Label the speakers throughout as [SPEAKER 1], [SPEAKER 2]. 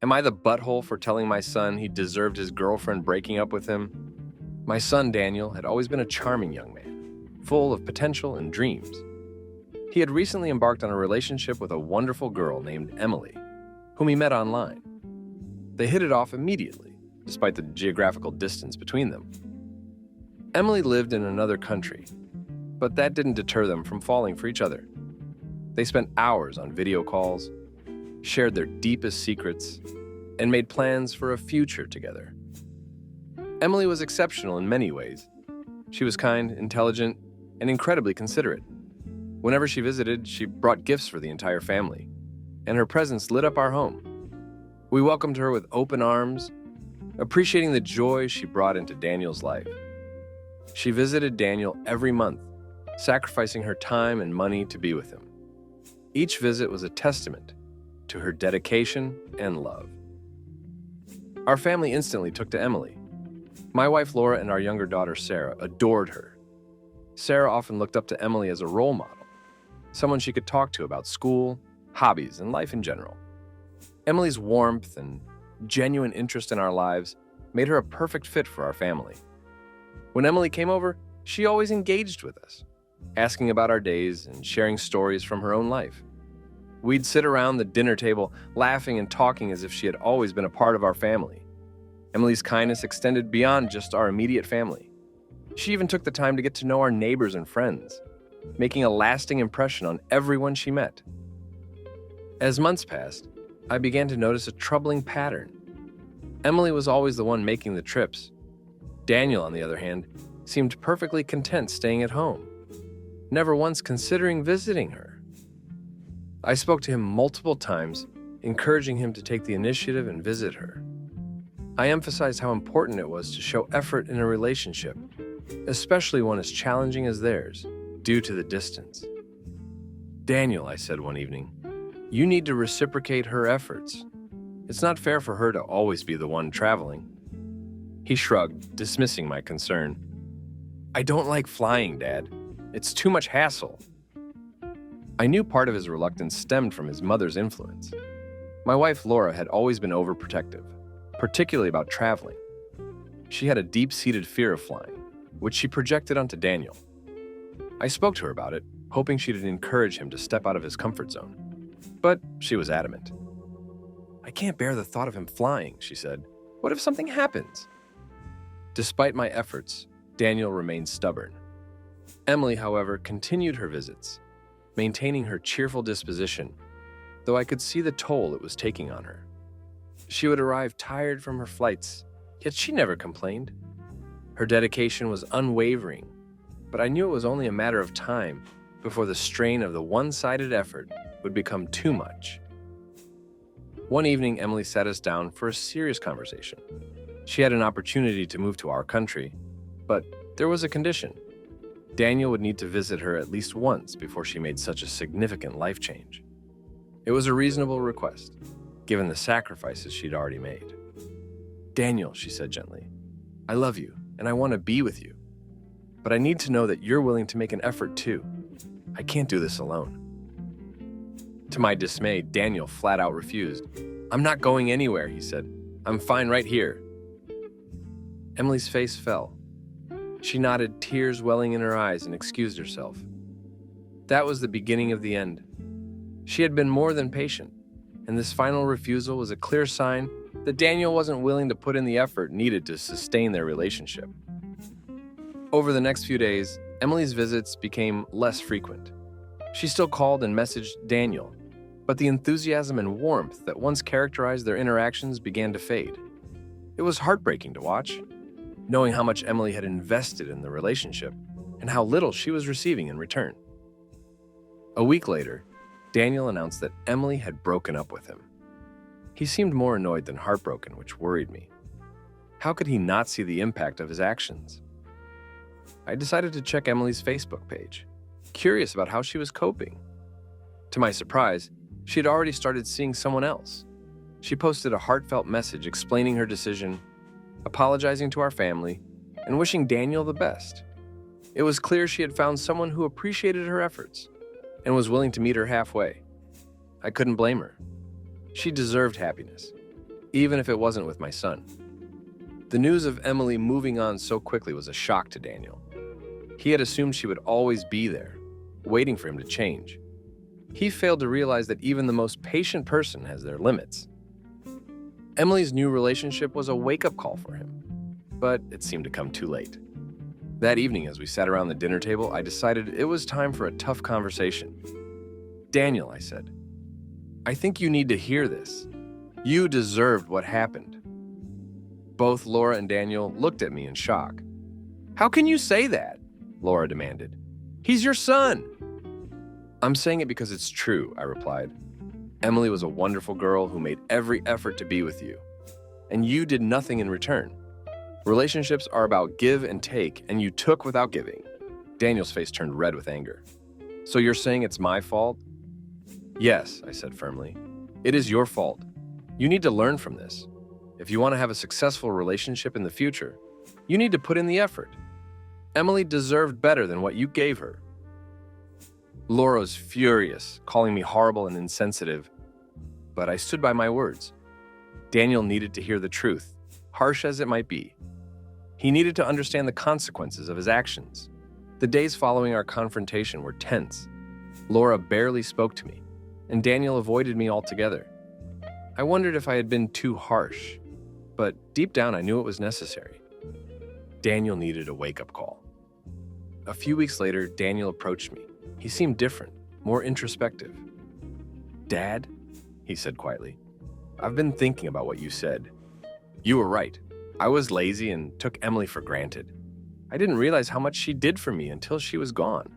[SPEAKER 1] Am I the butthole for telling my son he deserved his girlfriend breaking up with him? My son, Daniel, had always been a charming young man, full of potential and dreams. He had recently embarked on a relationship with a wonderful girl named Emily, whom he met online. They hit it off immediately, despite the geographical distance between them. Emily lived in another country, but that didn't deter them from falling for each other. They spent hours on video calls, shared their deepest secrets, and made plans for a future together. Emily was exceptional in many ways. She was kind, intelligent, and incredibly considerate. Whenever she visited, she brought gifts for the entire family, and her presence lit up our home. We welcomed her with open arms, appreciating the joy she brought into Daniel's life. She visited Daniel every month, sacrificing her time and money to be with him. Each visit was a testament to her dedication and love. Our family instantly took to Emily. My wife Laura and our younger daughter Sarah adored her. Sarah often looked up to Emily as a role model, someone she could talk to about school, hobbies, and life in general. Emily's warmth and genuine interest in our lives made her a perfect fit for our family. When Emily came over, she always engaged with us, asking about our days and sharing stories from her own life. We'd sit around the dinner table, laughing and talking as if she had always been a part of our family. Emily's kindness extended beyond just our immediate family. She even took the time to get to know our neighbors and friends, making a lasting impression on everyone she met. As months passed, I began to notice a troubling pattern. Emily was always the one making the trips. Daniel, on the other hand, seemed perfectly content staying at home, never once considering visiting her. I spoke to him multiple times, encouraging him to take the initiative and visit her. I emphasized how important it was to show effort in a relationship, especially one as challenging as theirs, due to the distance. Daniel, I said one evening, you need to reciprocate her efforts. It's not fair for her to always be the one traveling. He shrugged, dismissing my concern. I don't like flying, Dad. It's too much hassle. I knew part of his reluctance stemmed from his mother's influence. My wife Laura had always been overprotective, particularly about traveling. She had a deep-seated fear of flying, which she projected onto Daniel. I spoke to her about it, hoping she'd encourage him to step out of his comfort zone. But she was adamant. I can't bear the thought of him flying, she said. What if something happens? Despite my efforts, Daniel remained stubborn. Emily, however, continued her visits, maintaining her cheerful disposition, though I could see the toll it was taking on her. She would arrive tired from her flights, yet she never complained. Her dedication was unwavering, but I knew it was only a matter of time before the strain of the one-sided effort would become too much. One evening, Emily sat us down for a serious conversation. She had an opportunity to move to our country, but there was a condition. Daniel would need to visit her at least once before she made such a significant life change. It was a reasonable request, given the sacrifices she'd already made. Daniel, she said gently, I love you and I want to be with you, but I need to know that you're willing to make an effort too. I can't do this alone. To my dismay, Daniel flat out refused. I'm not going anywhere, he said. I'm fine right here. Emily's face fell. She nodded, tears welling in her eyes, and excused herself. That was the beginning of the end. She had been more than patient, and this final refusal was a clear sign that Daniel wasn't willing to put in the effort needed to sustain their relationship. Over the next few days, Emily's visits became less frequent. She still called and messaged Daniel, but the enthusiasm and warmth that once characterized their interactions began to fade. It was heartbreaking to watch, knowing how much Emily had invested in the relationship and how little she was receiving in return. A week later, Daniel announced that Emily had broken up with him. He seemed more annoyed than heartbroken, which worried me. How could he not see the impact of his actions? I decided to check Emily's Facebook page, curious about how she was coping. To my surprise, she had already started seeing someone else. She posted a heartfelt message explaining her decision, apologizing to our family, and wishing Daniel the best. It was clear she had found someone who appreciated her efforts and was willing to meet her halfway. I couldn't blame her. She deserved happiness, even if it wasn't with my son. The news of Emily moving on so quickly was a shock to Daniel. He had assumed she would always be there, waiting for him to change. He failed to realize that even the most patient person has their limits. Emily's new relationship was a wake-up call for him, but it seemed to come too late. That evening, as we sat around the dinner table, I decided it was time for a tough conversation. "Daniel," I said, "I think you need to hear this. You deserved what happened." Both Laura and Daniel looked at me in shock. "How can you say that?" Laura demanded. "He's your son." "I'm saying it because it's true," I replied. "Emily was a wonderful girl who made every effort to be with you, and you did nothing in return. Relationships are about give and take, and you took without giving." Daniel's face turned red with anger. "So you're saying it's my fault?" "Yes," I said firmly. "It is your fault. You need to learn from this. If you want to have a successful relationship in the future, you need to put in the effort. Emily deserved better than what you gave her." Laura was furious, calling me horrible and insensitive, but I stood by my words. Daniel needed to hear the truth, harsh as it might be. He needed to understand the consequences of his actions. The days following our confrontation were tense. Laura barely spoke to me, and Daniel avoided me altogether. I wondered if I had been too harsh, but deep down I knew it was necessary. Daniel needed a wake-up call. A few weeks later, Daniel approached me. He seemed different, more introspective. "Dad," he said quietly, "I've been thinking about what you said. You were right. I was lazy and took Emily for granted. I didn't realize how much she did for me until she was gone."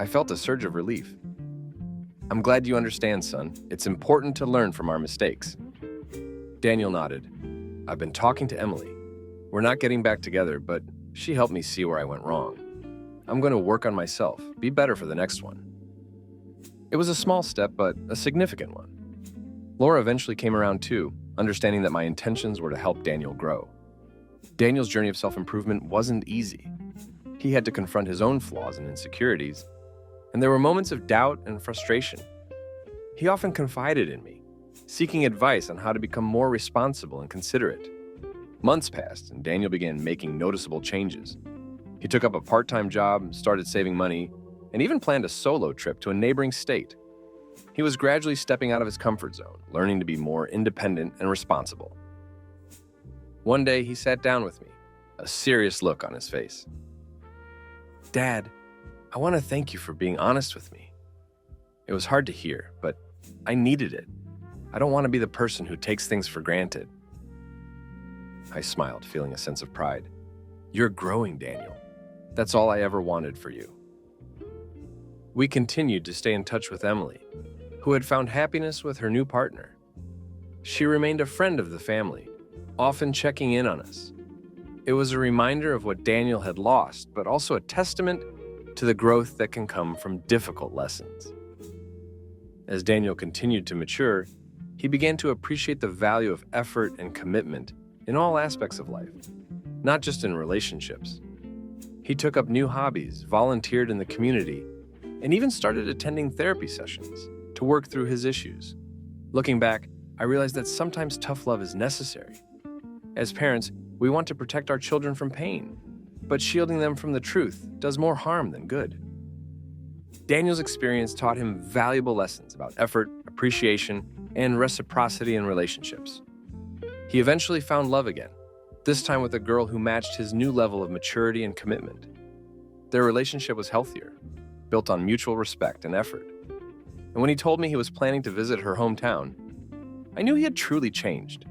[SPEAKER 1] I felt a surge of relief. "I'm glad you understand, son. It's important to learn from our mistakes." Daniel nodded. "I've been talking to Emily. We're not getting back together, but she helped me see where I went wrong. I'm going to work on myself, be better for the next one." It was a small step, but a significant one. Laura eventually came around too, understanding that my intentions were to help Daniel grow. Daniel's journey of self-improvement wasn't easy. He had to confront his own flaws and insecurities, and there were moments of doubt and frustration. He often confided in me, seeking advice on how to become more responsible and considerate. Months passed, and Daniel began making noticeable changes. He took up a part-time job, started saving money, and even planned a solo trip to a neighboring state. He was gradually stepping out of his comfort zone, learning to be more independent and responsible. One day, he sat down with me, a serious look on his face. "Dad, I want to thank you for being honest with me. It was hard to hear, but I needed it. I don't want to be the person who takes things for granted." I smiled, feeling a sense of pride. "You're growing, Daniel. That's all I ever wanted for you." We continued to stay in touch with Emily, who had found happiness with her new partner. She remained a friend of the family, often checking in on us. It was a reminder of what Daniel had lost, but also a testament to the growth that can come from difficult lessons. As Daniel continued to mature, he began to appreciate the value of effort and commitment in all aspects of life, not just in relationships. He took up new hobbies, volunteered in the community, and even started attending therapy sessions to work through his issues. Looking back, I realized that sometimes tough love is necessary. As parents, we want to protect our children from pain, but shielding them from the truth does more harm than good. Daniel's experience taught him valuable lessons about effort, appreciation, and reciprocity in relationships. He eventually found love again, this time with a girl who matched his new level of maturity and commitment. Their relationship was healthier, built on mutual respect and effort. And when he told me he was planning to visit her hometown, I knew he had truly changed.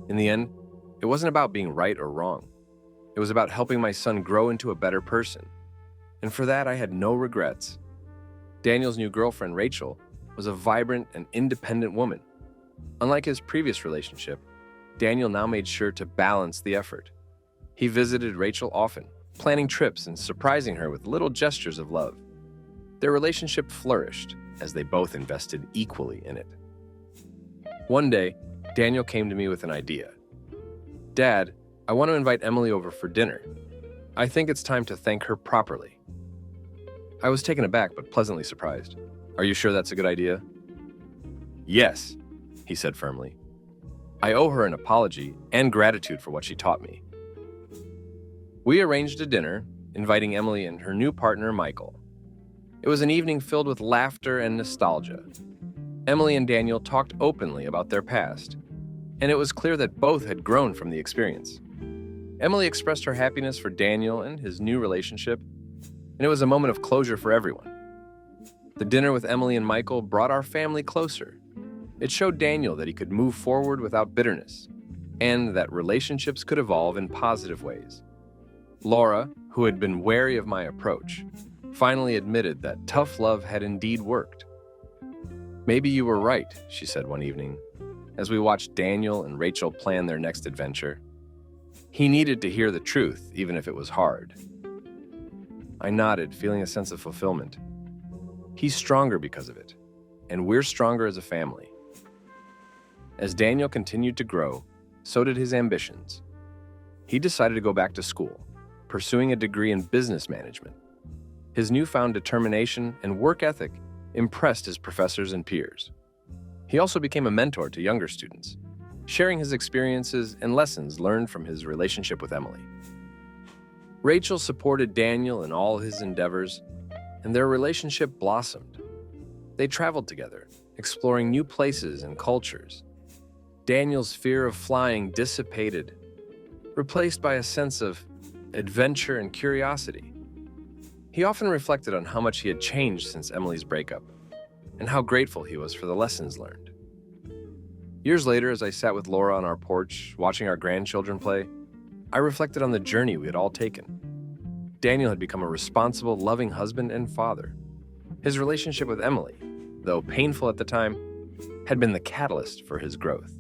[SPEAKER 1] In the end, it wasn't about being right or wrong. It was about helping my son grow into a better person. And for that, I had no regrets. Daniel's new girlfriend, Rachel, was a vibrant and independent woman. Unlike his previous relationship, Daniel now made sure to balance the effort. He visited Rachel often, planning trips and surprising her with little gestures of love. Their relationship flourished as they both invested equally in it. One day, Daniel came to me with an idea. "Dad, I want to invite Emily over for dinner. I think it's time to thank her properly." I was taken aback but pleasantly surprised. "Are you sure that's a good idea?" "Yes," he said firmly. I owe her an apology and gratitude for what she taught me. We arranged a dinner, inviting Emily and her new partner, Michael. It was an evening filled with laughter and nostalgia. Emily and Daniel talked openly about their past, and it was clear that both had grown from the experience. Emily expressed her happiness for Daniel and his new relationship, and it was a moment of closure for everyone. The dinner with Emily and Michael brought our family closer. It showed Daniel that he could move forward without bitterness, and that relationships could evolve in positive ways. Laura, who had been wary of my approach, finally admitted that tough love had indeed worked. "Maybe you were right," she said one evening, as we watched Daniel and Rachel plan their next adventure. "He needed to hear the truth, even if it was hard." I nodded, feeling a sense of fulfillment. He's stronger because of it, and we're stronger as a family. As Daniel continued to grow, so did his ambitions. He decided to go back to school, pursuing a degree in business management. His newfound determination and work ethic impressed his professors and peers. He also became a mentor to younger students, sharing his experiences and lessons learned from his relationship with Emily. Rachel supported Daniel in all his endeavors, and their relationship blossomed. They traveled together, exploring new places and cultures. Daniel's fear of flying dissipated, replaced by a sense of adventure and curiosity. He often reflected on how much he had changed since Emily's breakup, and how grateful he was for the lessons learned. Years later, as I sat with Laura on our porch, watching our grandchildren play, I reflected on the journey we had all taken. Daniel had become a responsible, loving husband and father. His relationship with Emily, though painful at the time, had been the catalyst for his growth.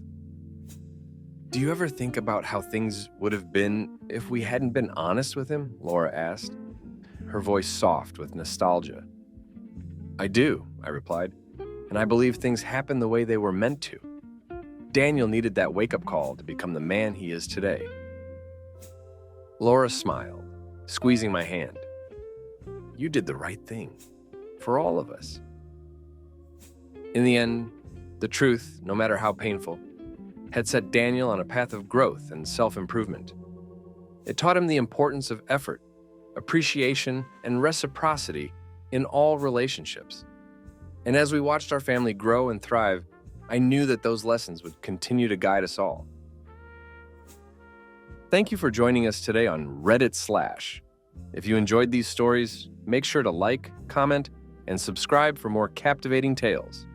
[SPEAKER 1] "Do you ever think about how things would have been if we hadn't been honest with him?" Laura asked, her voice soft with nostalgia. "I do," I replied, "and I believe things happened the way they were meant to. Daniel needed that wake-up call to become the man he is today." Laura smiled, squeezing my hand. "You did the right thing, for all of us." In the end, the truth, no matter how painful, had set Daniel on a path of growth and self-improvement. It taught him the importance of effort, appreciation, and reciprocity in all relationships. And as we watched our family grow and thrive, I knew that those lessons would continue to guide us all. Thank you for joining us today on ReadItSlash. If you enjoyed these stories, make sure to like, comment, and subscribe for more captivating tales.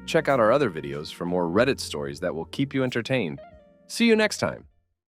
[SPEAKER 1] Check out our other videos for more Reddit stories that will keep you entertained. See you next time.